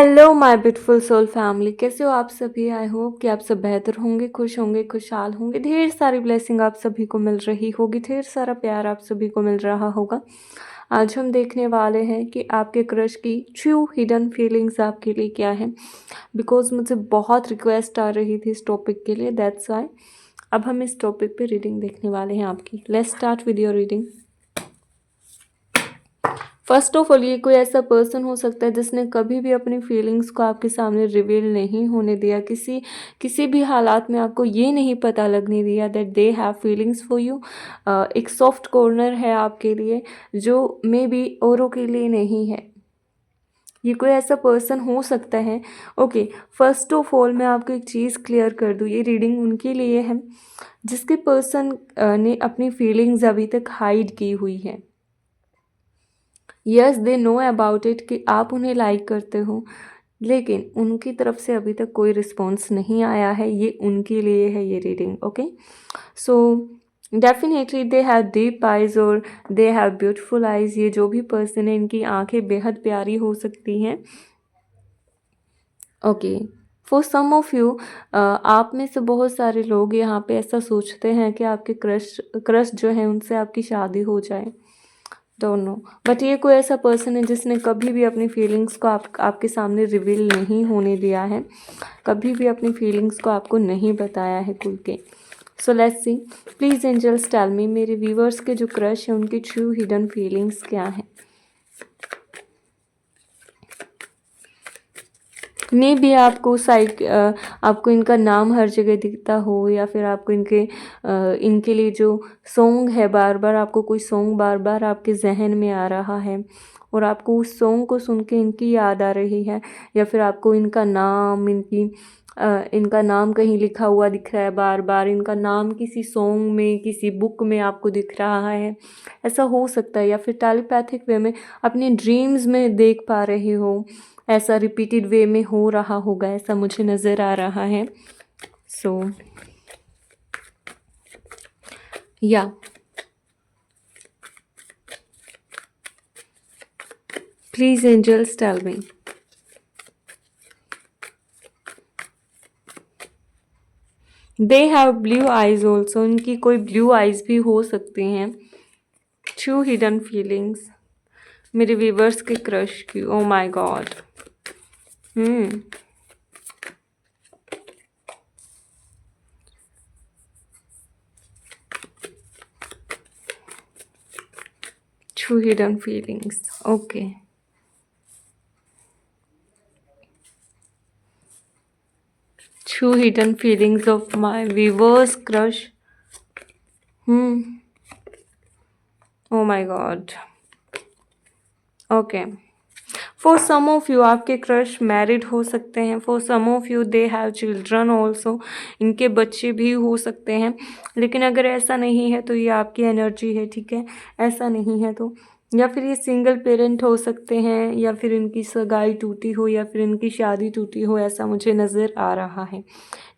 Hello my beautiful soul family, कैसे हो आप सभी। आई होप कि आप सब बेहतर होंगे, खुश होंगे, खुशहाल होंगे। ढेर सारी ब्लेसिंग आप सभी को मिल रही होगी, ढेर सारा प्यार आप सभी को मिल रहा होगा। आज हम देखने वाले हैं कि आपके क्रश की ट्रू हिडन फीलिंग्स आपके लिए क्या है। बिकॉज मुझे बहुत रिक्वेस्ट आ रही थी इस टॉपिक के लिए, दैट्स वाई अब हम इस टॉपिक पे रीडिंग देखने वाले हैं आपकी। Let's start with your reading. First of all, ये कोई ऐसा पर्सन हो सकता है जिसने कभी भी अपनी फीलिंग्स को आपके सामने रिवील नहीं होने दिया। किसी भी हालात में आपको ये नहीं पता लगने दिया that they have feelings for you. एक सॉफ्ट कॉर्नर है आपके लिए जो मे बी औरों के लिए नहीं है। ये कोई ऐसा पर्सन हो सकता है। ओके, फर्स्ट ऑफ ऑल मैं आपको एक चीज़ क्लियर कर दूँ, ये रीडिंग उनके लिए है जिसके पर्सन ने अपनी फीलिंग्स अभी तक हाइड की हुई है। Yes, they know about it कि आप उन्हें लाइक करते हो, लेकिन उनकी तरफ से अभी तक कोई रिस्पॉन्स नहीं आया है। ये उनके लिए है ये reading. Okay, so definitely they have deep eyes और दे हैव ब्यूटीफुल आइज़। ये जो भी पर्सन है, इनकी आंखें बेहद प्यारी हो सकती हैं। Okay, for some of you, आप में से बहुत सारे लोग यहाँ पे ऐसा सोचते हैं कि आपके क्रश जो है उनसे आपकी शादी हो जाए। डोंट नो, बट ये कोई ऐसा पर्सन है जिसने कभी भी अपनी फीलिंग्स को आपके सामने रिवील नहीं होने दिया है, कभी भी अपनी फीलिंग्स को आपको नहीं बताया है खुल के। So let's see, please angels tell me, मेरे व्यूवर्स के जो क्रश है उनकी ट्रू हिडन फीलिंग्स क्या है। मे बी आपको इनका नाम हर जगह दिखता हो, या फिर आपको इनके लिए जो सॉन्ग है, बार बार आपको कोई सॉन्ग बार बार आपके जहन में आ रहा है और आपको उस सॉन्ग को सुन के इनकी याद आ रही है, या फिर आपको इनका नाम कहीं लिखा हुआ दिख रहा है, बार बार इनका नाम किसी सॉन्ग में, किसी बुक में आपको दिख रहा है। ऐसा हो सकता है, या फिर टेलीपैथिक वे में अपने ड्रीम्स में देख पा रहे हो। ऐसा रिपीटेड वे में हो रहा होगा, ऐसा मुझे नज़र आ रहा है। सो या please angels tell me. They have blue eyes also, इनकी कोई ब्लू आइज भी हो सकती हैं। ट्रू हिडन फीलिंग्स मेरे व्यूवर्स के क्रश की। Oh my god, true hidden feelings. Okay, true hidden feelings of my viewers crush. Oh my god. Okay, for some of you आपके क्रश मैरिड हो सकते हैं। For some of you they have children also, इनके बच्चे भी हो सकते हैं। लेकिन अगर ऐसा नहीं है तो ये आपकी एनर्जी है, ठीक है। ऐसा नहीं है तो, या फिर ये सिंगल पेरेंट हो सकते हैं, या फिर इनकी सगाई टूटी हो, या फिर इनकी शादी टूटी हो, ऐसा मुझे नज़र आ रहा है,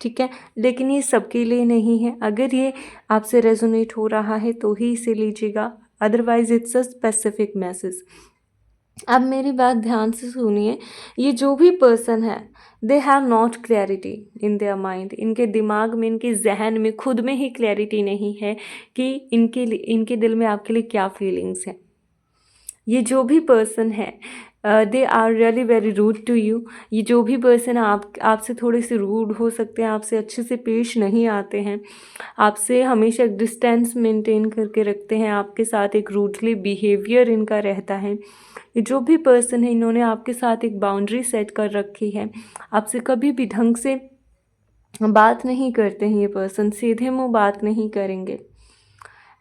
ठीक है। लेकिन ये सबके लिए नहीं है। अगर ये आपसे रेजोनेट हो रहा है तो ही इसे लीजिएगा, otherwise it's a specific message. अब मेरी बात ध्यान से सुनिए। ये जो भी पर्सन है, they have not clarity in their mind. इनके दिमाग में, इनके जहन में खुद में ही क्लैरिटी नहीं है कि इनके दिल में आपके लिए क्या फीलिंग्स हैं। ये जो भी पर्सन है, they are really very rude to you. ये जो भी पर्सन आपसे थोड़े से रूड हो सकते हैं, आपसे अच्छे से पेश नहीं आते हैं, आपसे हमेशा एक डिस्टेंस मेंटेन करके रखते हैं, आपके साथ एक रूडली बिहेवियर इनका रहता है। ये जो भी पर्सन है, इन्होंने आपके साथ एक बाउंड्री सेट कर रखी है। आपसे कभी भी ढंग से बात नहीं करते हैं ये पर्सन, सीधे मुंह बात नहीं करेंगे।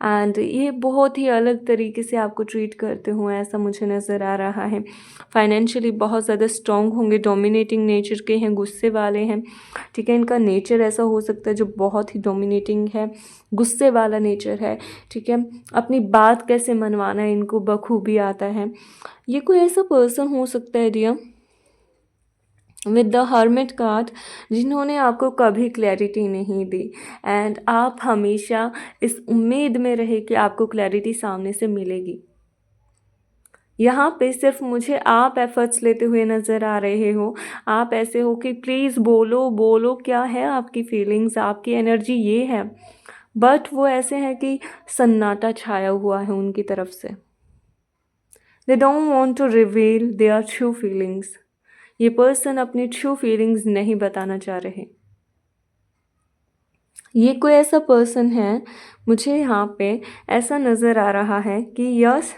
एंड ये बहुत ही अलग तरीके से आपको ट्रीट करते हुए ऐसा मुझे नज़र आ रहा है। फाइनेंशियली बहुत ज़्यादा स्ट्रॉन्ग होंगे, डोमिनेटिंग नेचर के हैं, गुस्से वाले हैं, ठीक है। इनका नेचर ऐसा हो सकता है जो बहुत ही डोमिनेटिंग है, गुस्से वाला नेचर है, ठीक है। अपनी बात कैसे मनवाना है इनको बखूबी आता है। ये कोई ऐसा पर्सन हो सकता है dear with the hermit card, जिन्होंने आपको कभी क्लैरिटी नहीं दी, एंड आप हमेशा इस उम्मीद में रहे कि आपको क्लैरिटी सामने से मिलेगी। यहाँ पे सिर्फ मुझे आप एफर्ट्स लेते हुए नज़र आ रहे हो। आप ऐसे हो कि प्लीज़ बोलो बोलो, क्या है आपकी फीलिंग्स, आपकी एनर्जी ये है। बट वो ऐसे हैं कि सन्नाटा छाया हुआ है उनकी तरफ से। They don't want to reveal their true feelings. ये पर्सन अपनी ट्रू फीलिंग्स नहीं बताना चाह रहे। ये कोई ऐसा पर्सन है, मुझे यहाँ पे ऐसा नज़र आ रहा है कि yes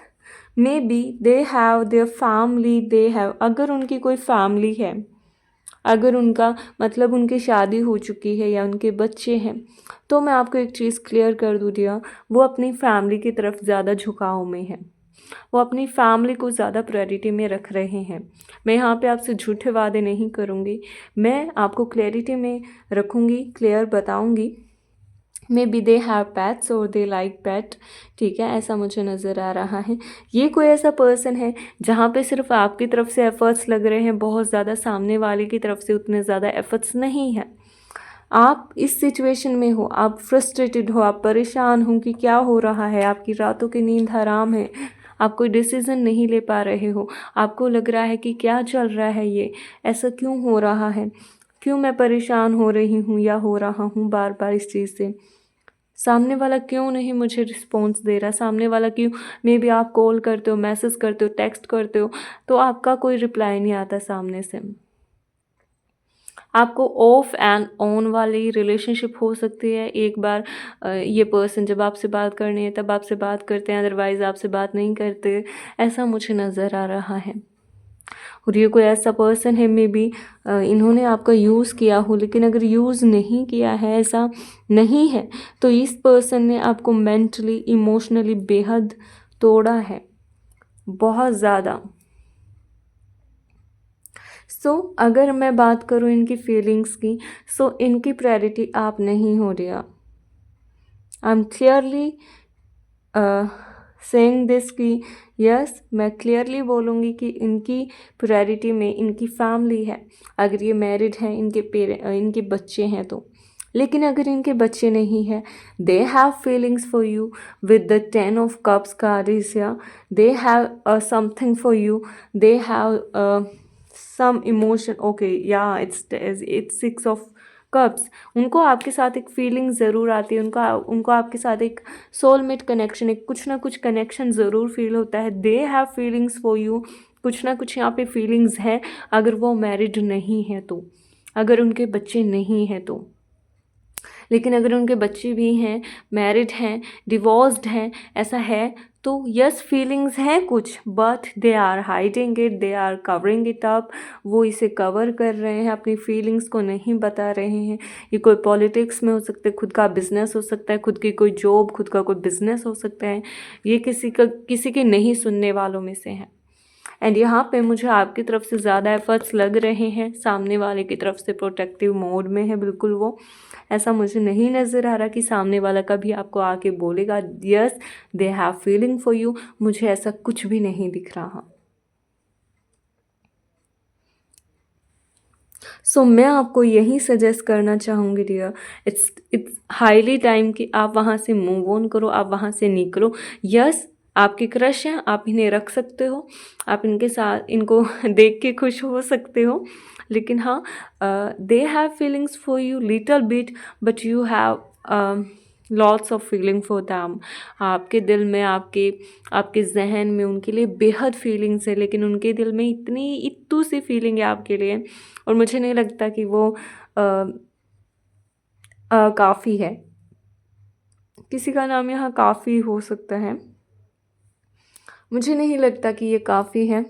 may be they have their family, they have, अगर उनकी कोई फैमिली है, अगर उनका मतलब उनकी शादी हो चुकी है या उनके बच्चे हैं, तो मैं आपको एक चीज़ क्लियर कर दूँ दिया, वो अपनी फैमिली की तरफ ज़्यादा झुकाव में है। वो अपनी फैमिली को ज़्यादा प्रायोरिटी में रख रहे हैं। मैं यहाँ पे आपसे झूठे वादे नहीं करूँगी, मैं आपको क्लैरिटी में रखूँगी, क्लियर बताऊँगी। May be they have pets और दे लाइक पैट, ठीक है, ऐसा मुझे नज़र आ रहा है। ये कोई ऐसा पर्सन है जहाँ पे सिर्फ आपकी तरफ से एफ़र्ट्स लग रहे हैं, बहुत ज़्यादा सामने वाले की तरफ से उतने ज़्यादा एफ़र्ट्स नहीं है। आप इस सिचुएशन में हो, आप फ्रस्ट्रेटेड हो, आप परेशान हो कि क्या हो रहा है, आपकी रातों की नींद हराम है, आप कोई डिसीज़न नहीं ले पा रहे हो, आपको लग रहा है कि क्या चल रहा है, ये ऐसा क्यों हो रहा है, क्यों मैं परेशान हो रही हूँ या हो रहा हूँ बार बार इस चीज़ से, सामने वाला क्यों नहीं मुझे रिस्पॉन्स दे रहा, सामने वाला क्यों, मे बी आप कॉल करते हो, मैसेज करते हो, टेक्स्ट करते हो, तो आपका कोई रिप्लाई नहीं आता सामने से। आपको ऑफ एंड ऑन वाली रिलेशनशिप हो सकती है। एक बार ये पर्सन जब आपसे बात करनी है तब आपसे बात करते हैं, अदरवाइज़ आपसे बात नहीं करते, ऐसा मुझे नज़र आ रहा है। और ये कोई ऐसा पर्सन है, मे बी इन्होंने आपका यूज़ किया हो, लेकिन अगर यूज़ नहीं किया है, ऐसा नहीं है, तो इस पर्सन ने आपको मेंटली इमोशनली बेहद तोड़ा है, बहुत ज़्यादा। अगर मैं बात करूँ इनकी फीलिंग्स की, इनकी प्रायोरिटी आप नहीं हो रहा। I am clearly saying this कि यस, मैं क्लियरली बोलूँगी कि इनकी प्रायोरिटी में इनकी फैमिली है। अगर ये मैरिड हैं, इनके बच्चे हैं तो, लेकिन अगर इनके बच्चे नहीं हैं, they have feelings for you with the 10 of cups card is here, they have something for you, they have some emotion, okay या इट्स 6 ऑफ कप्स। उनको आपके साथ एक फीलिंग ज़रूर आती है, उनको आपके साथ एक सोलमेट कनेक्शन, एक कुछ ना कुछ कनेक्शन ज़रूर फील होता है। दे हैव फीलिंग्स फॉर यू, कुछ ना कुछ यहाँ पे फीलिंग्स हैं, अगर वो मैरिड नहीं है तो, अगर उनके बच्चे नहीं हैं तो। लेकिन अगर उनके बच्चे भी हैं, मैरिड हैं, डिवोर्स्ड हैं, ऐसा है तो यस, फीलिंग्स हैं कुछ, but they are hiding it, they are covering it up. वो इसे कवर कर रहे हैं, अपनी फीलिंग्स को नहीं बता रहे हैं। ये कोई पॉलिटिक्स में हो सकता है, खुद का बिजनेस हो सकता है, खुद की कोई जॉब, खुद का कोई बिजनेस हो सकता है। ये किसी के नहीं सुनने वालों में से है। एंड यहाँ पे मुझे आपकी तरफ से ज़्यादा एफर्ट्स लग रहे हैं, सामने वाले की तरफ से प्रोटेक्टिव मोड में है बिल्कुल वो। ऐसा मुझे नहीं नज़र आ रहा कि सामने वाला कभी आपको आके बोलेगा yes they have feeling for you, मुझे ऐसा कुछ भी नहीं दिख रहा। मैं आपको यही सजेस्ट करना चाहूँगी डियर, इट्स हाईली टाइम कि आप वहाँ से मूव ऑन करो, आप वहाँ से निकलो। यस, आपके क्रश हैं, आप इन्हें रख सकते हो, आप इनके साथ इनको देख के खुश हो सकते हो, लेकिन हाँ, दे have feelings for you little bit, but you have lots of feeling for them. आपके दिल में, आपके जहन में उनके लिए बेहद फीलिंग्स है, लेकिन उनके दिल में इतनी इत्तू सी फीलिंग है आपके लिए, और मुझे नहीं लगता कि वो काफ़ी है। किसी का नाम यहाँ काफ़ी हो सकता है, मुझे नहीं लगता कि ये काफ़ी है।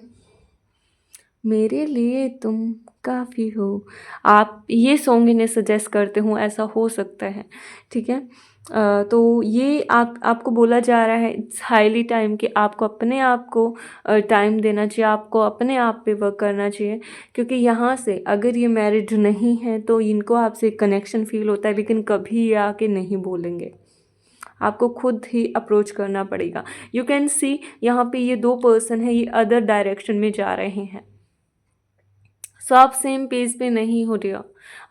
मेरे लिए तुम काफ़ी हो, आप ये सॉन्ग इन्हें सजेस्ट करते हो, ऐसा हो सकता है, ठीक है। तो ये आपको बोला जा रहा है, इट्स हाईली टाइम कि आपको अपने आप को टाइम देना चाहिए, आपको अपने आप पे वर्क करना चाहिए, क्योंकि यहाँ से अगर ये मैरिड नहीं है तो इनको आपसे कनेक्शन फील होता है, लेकिन कभी ये आके नहीं बोलेंगे, आपको खुद ही अप्रोच करना पड़ेगा। यू कैन सी यहाँ पे ये दो पर्सन है, ये अदर डायरेक्शन में जा रहे हैं। आप सेम पेज पे नहीं हो रहे हो,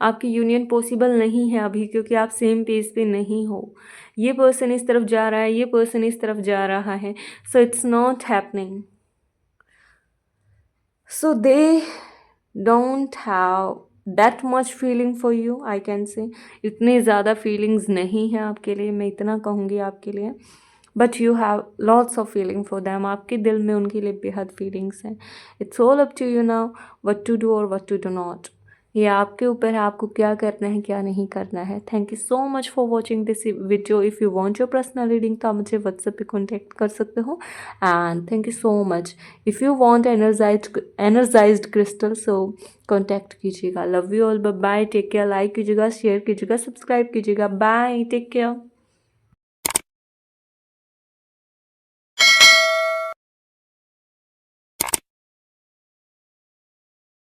आपकी यूनियन पॉसिबल नहीं है अभी, क्योंकि आप सेम पेज पे नहीं हो। ये पर्सन इस तरफ जा रहा है, ये पर्सन इस तरफ जा रहा है, it's not happening. So they don't have that much feeling for you, I can say. इतनी ज़्यादा फीलिंग्स नहीं है आपके लिए, मैं इतना कहूँगी आपके लिए। But you have lots of feeling for them, आपके दिल में उनके लिए बेहद फीलिंग्स हैं। It's all up to you now what to do और व्हाट टू डू नॉट। ये आपके ऊपर है, आपको क्या करना है क्या नहीं करना है। Thank you so much for watching this video. If you want your personal reading तो आप मुझे व्हाट्सएप पे कॉन्टैक्ट कर सकते हो। And thank you so much. If you want energized crystal so contact कीजिएगा। Love you all, bye bye, take care. Like कीजिएगा, share कीजिएगा, सब्सक्राइब कीजिएगा। Bye, take care.